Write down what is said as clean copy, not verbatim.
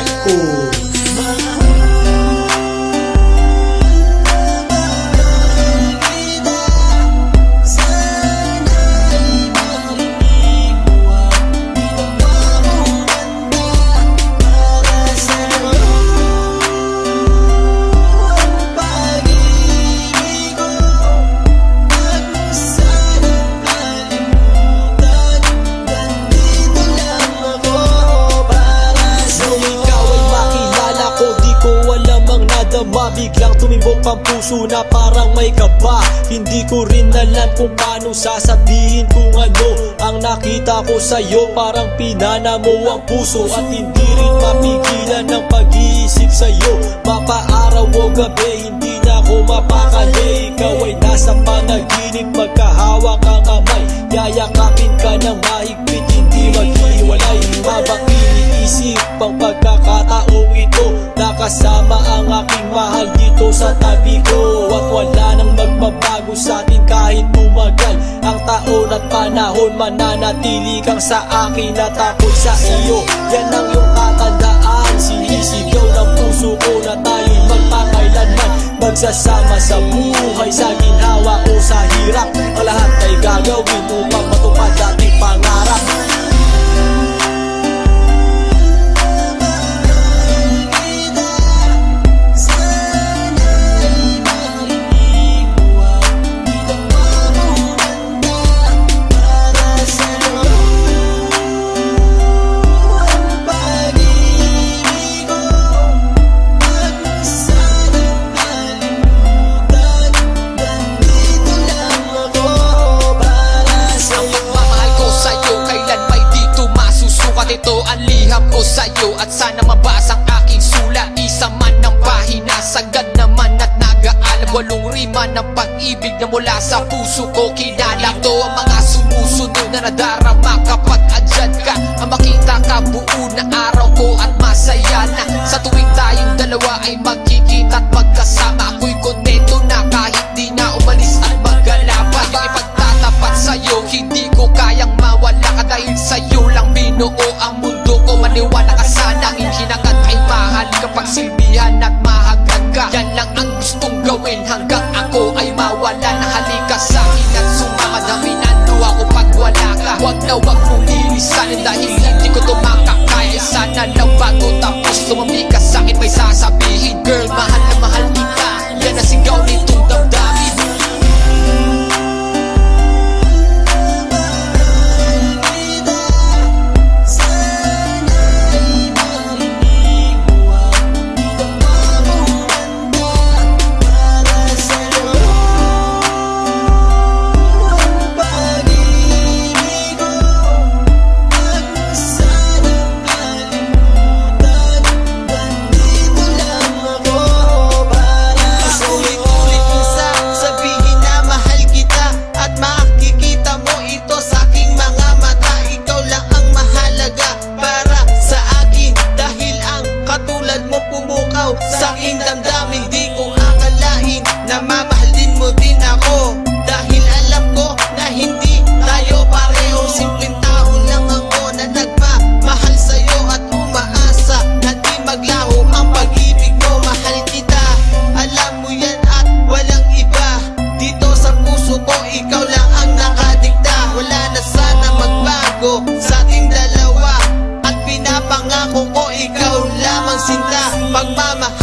Records. Biglang tumibok ang puso na parang may kaba. Hindi ko rin alam kung paano sasabihin kung ano ang nakita ko sa'yo. Parang pinana mo ang puso at hindi rin mapigilan ng pag-iisip sa'yo. Mapaaraw o gabi, hindi na ako mapakali. Ikaw ay nasa panaginip, magkahawak ang kamay. Yayakapin ka ng mahigpit, hindi maghiwalay. Habang iniisip ang pagkakataong ito, nakasama ang aking mahal dito sa tabi ko. At wala nang magbabago sa atin kahit tumagal ang taon at panahon. Mananatili kang sa akin at ako'y sa iyo. Yan ang iyong tatandaan. Sinisigaw ng puso ko na tayo'y magpakailanman magsasama sa buhay, sa ginhawa o sa hirap. Ang lahat ay gagawin upang matupad ating pangarap. Ito ang liham ko sa'yo at sana mabasa ang aking sulat. Isa man ng pahina, sagad naman at nag-aalam. 8 rima ng pag-ibig na mula sa puso ko kinala. Ito ang mga sumusunod na nadarama kapag andyan ka. Ang makita ka buo na araw ko at masaya na. Sa tuwing tayong dalawa ay magkikita at magkasama. Ako'y kontento na kahit di na umalis at maggalapa. Yung ipagtatapat sa'yo, hindi ko kayang mawala ka. Dahil sa'yo lang binuo ang mundo ko. Maniwala ka sana, ang hinangad ay mahal kapag silbihan at mahagad ka. Yan lang ang gustong gawin hanggang ako ay mawala na. Halika sa'kin at sumama, daminando ako pag wala ka. Huwag na huwag mong ilisanin dahil hindi ko ito makakaya. Sana lang bago tapos tumami ka sa'kin may sasabihin. Girl, mahal na mahal kita, yan ang sigaw nitong damdamin. Sa aking damdamin, di ko akalain na mamahalin mo din ako. Dahil alam ko na hindi tayo pareho. Simpleng tao lang ako na nagmamahal sa'yo at umaasa na di maglaho ang pag-ibig mo. Mahal kita, alam mo yan at walang iba. Dito sa puso ko, ikaw lang ang nakadikta. Wala na sana magbago sa ating dalawa at pinapangako ko ikaw lamang sinta. Pagmamahal